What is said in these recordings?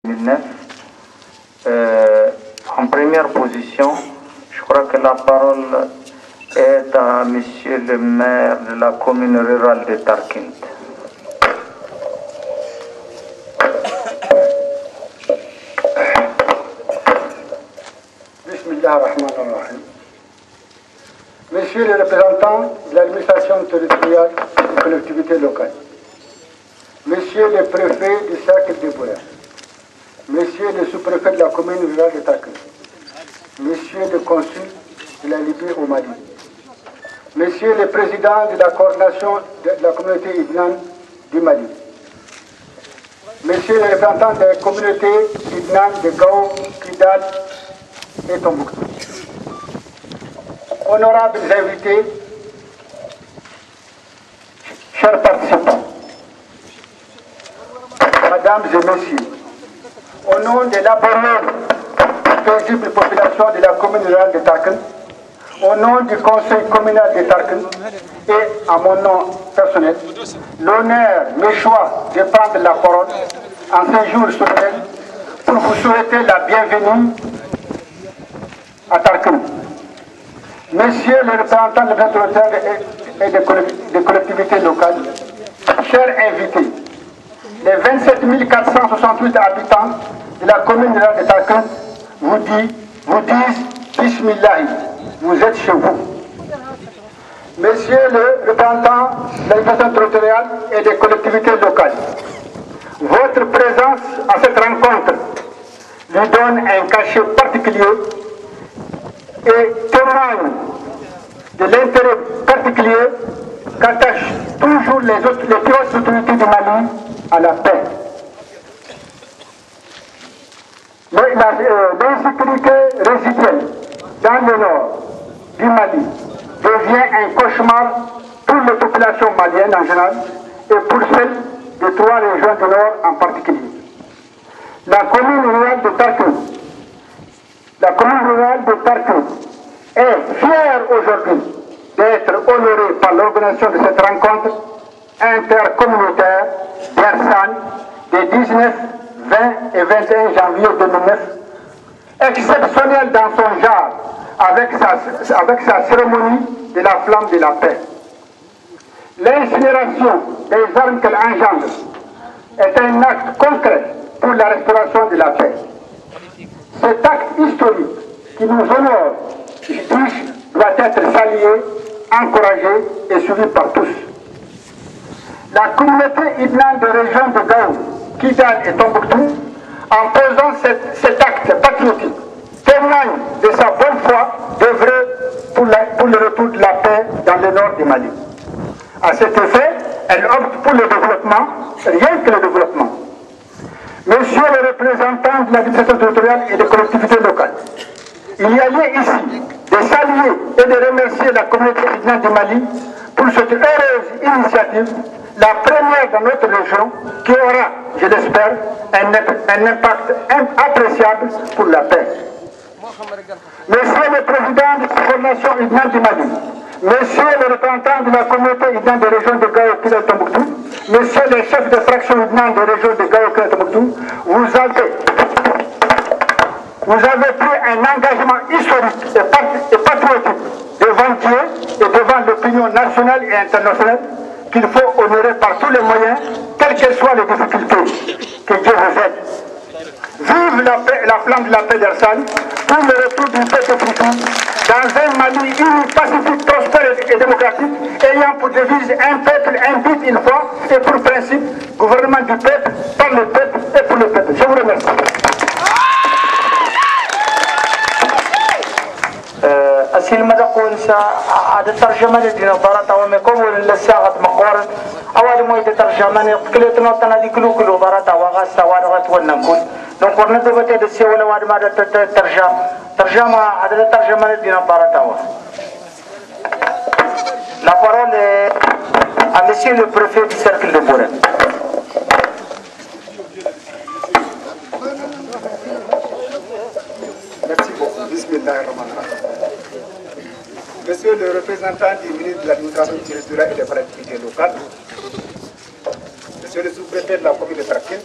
2009. En première position, je crois que la parole est à Monsieur le maire de la commune rurale de Tarkent. Bismillahirrahmanirrahim. Monsieur le représentant de l'administration territoriale des collectivités locales, Monsieur le préfet du cercle de Bouya, Monsieur le sous-préfet de la commune rurale de Tarkent, Monsieur le consul de la Libye au Mali, Monsieur le président de la coordination de la communauté Idnan du Mali, Monsieur le représentant des communautés Idnan de Gao, Kidal et Tombouctou, honorables invités, chers participants, Mesdames et Messieurs, au nom de laborieuse paisible population de la commune rurale de Tarkent, au nom du conseil communal de Tarkent et à mon nom personnel, l'honneur me choix de prendre la parole en ce jour solennel pour vous souhaiter la bienvenue à Tarkent. Messieurs les représentants de l'autorité et des collectivités locales, chers invités, les 27 468 habitants de la commune rurale de Tarkent vous disent Bismillah, vous êtes chez vous. Messieurs les représentants de l'administration territoriale et des collectivités locales, votre présence à cette rencontre lui donne un cachet particulier et témoigne de l'intérêt particulier qu'attachent toujours les plus hautes autorités du Mali à la paix. Mais l'insécurité résiduelle dans le nord du Mali devient un cauchemar pour les populations maliennes en général et pour celles des trois régions du nord en particulier. La commune rurale de Tarkent est fière aujourd'hui d'être honorée par l'organisation de cette rencontre intercommunautaire d'Ersan des 19, 20 et 21 janvier 2009, exceptionnelle dans son genre avec sa cérémonie de la flamme de la paix. L'incinération des armes qu'elle engendre est un acte concret pour la restauration de la paix. Cet acte historique qui nous honore doit être salué, encouragé et suivi par tous. La communauté Idnan de région de Gao, Kidal et Tombouctou, en posant cet acte patriotique, témoigne de sa bonne foi d'œuvrer pour le retour de la paix dans le nord du Mali. À cet effet, elle opte pour le développement, rien que le développement. Messieurs les représentants de l'administration territoriale et des collectivités locales, il y a lieu ici de saluer et de remercier la communauté Idnan du Mali pour cette heureuse initiative, la première dans notre région, qui aura, je l'espère, un impact appréciable pour la paix. Monsieur le président de la formation Idnan du Mali, monsieur le représentant de la communauté Idnan de région de Gao Kidal Tombouctou, monsieur le chef de fraction Idnan de région de Gao Kidal Tombouctou, vous avez pris un engagement historique et patriotique devant Dieu et devant l'opinion nationale et internationale qu'il faut honorer par tous les moyens, quelles qu'elles soient les difficultés. Que Dieu vous aide. Vive la flamme de la paix d'Ersan pour le retour du peuple Foutou dans un Mali uni, pacifique, prospère et démocratique, ayant pour devise un peuple, un but, une foi et pour principe, gouvernement du peuple, par le peuple et pour le peuple. Je vous remercie. أسيل مدقون عاد الترجمة لدينا ضرط أو مكون للساعة مقارن أول ما يترجمني كليت نوتنا دي كلو ضرط أو غاس وارغت ونقول نقول ندبت السي ولا واد ما ترجمة عاد الترجمة لدينا ضرط أو La parole est à Monsieur le préfet du cercle de Bouya. Merci beaucoup. Bismillahirrahmanirrahim. Monsieur le représentant du ministre de l'administration territoriale et des collectivités locales, Monsieur le sous-préfet de la commune de Tarkent,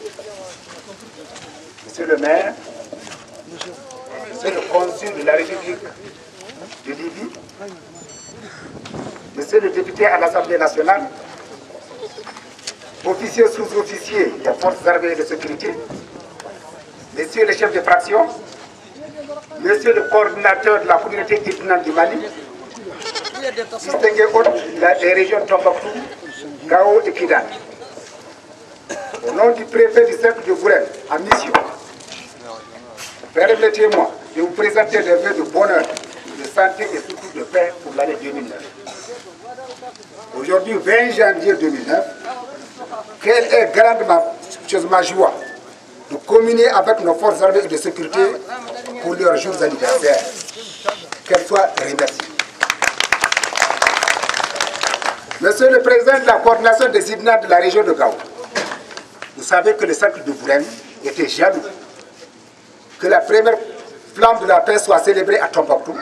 Monsieur le maire, Monsieur le consul de la République de Libye, Monsieur le député à l'Assemblée nationale, officiers sous-officiers des forces armées et de sécurité, Messieurs les chefs de fraction, Monsieur le coordinateur de la communauté ethnique du Mali, distingués hôtes des régions Tombouctou, Gao et Kidal. Au nom du préfet du cercle de Bourem, à mission, permettez-moi de vous présenter des vœux de bonheur, de santé et surtout de paix pour l'année 2009. Aujourd'hui, 20 janvier 2009, quelle est grandement ma joie de communier avec nos forces armées et de sécurité pour leurs jours anniversaires. Qu'elles soient remerciées. Monsieur le Président de la coordination des IDNA de la région de Gao, vous savez que le cercle de Bourem était jaloux que la première flamme de la paix soit célébrée à Tombouctou,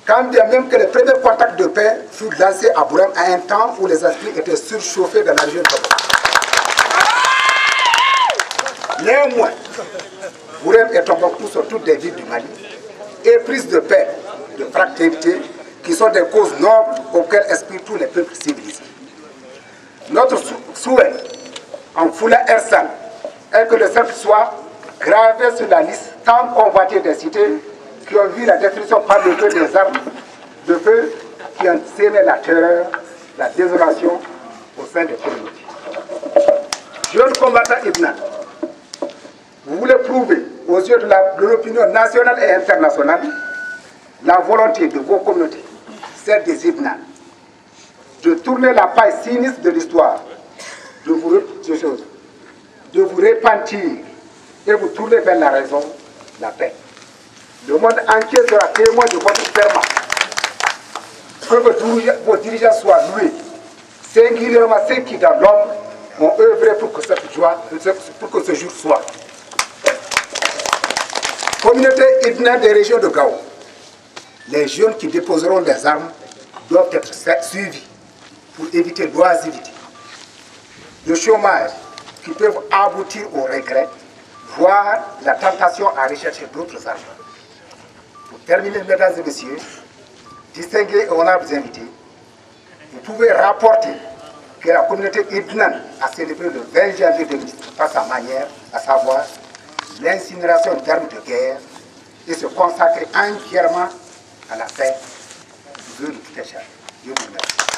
quand bien même que les premiers contacts de paix furent lancés à Bourem à un temps où les esprits étaient surchauffés dans la région de Tombouctou. Néanmoins, Bourem et Tombouctou sont toutes des villes du Mali, éprises de paix, de fraternité, qui sont des causes nobles auxquelles aspirent tous les peuples civilisés. Notre souhait, en Foula Ersan, est que le cercle soit gravé sur la liste tant convoitée des cités qui ont vu la destruction par le feu des armes de feu qui ont sémé la terreur, la désolation au sein des communautés. Jeunes combattants Ibnan, vous voulez prouver aux yeux de l'opinion nationale et internationale la volonté de vos communautés, celle des Ibnan, de tourner la page sinistre de l'histoire, de vous repentir et vous tourner vers la raison, la paix. Le monde entier sera témoin de votre serment. Que vos dirigeants soient loués, singulièrement ceux qui dans l'homme ont œuvré pour que cette joie, pour que ce jour soit. Communauté Ibnan des régions de Gao, les jeunes qui déposeront des armes doivent être suivis pour éviter l'oisiveté, le chômage qui peuvent aboutir au regret, voire la tentation à rechercher d'autres armes. Pour terminer, mesdames et messieurs, distingués et honorables invités, vous pouvez rapporter que la communauté Ibnan a célébré le 20 janvier 2010 par sa manière, à savoir l'incinération d'armes de guerre et se consacrer entièrement à la paix. Je vous remercie.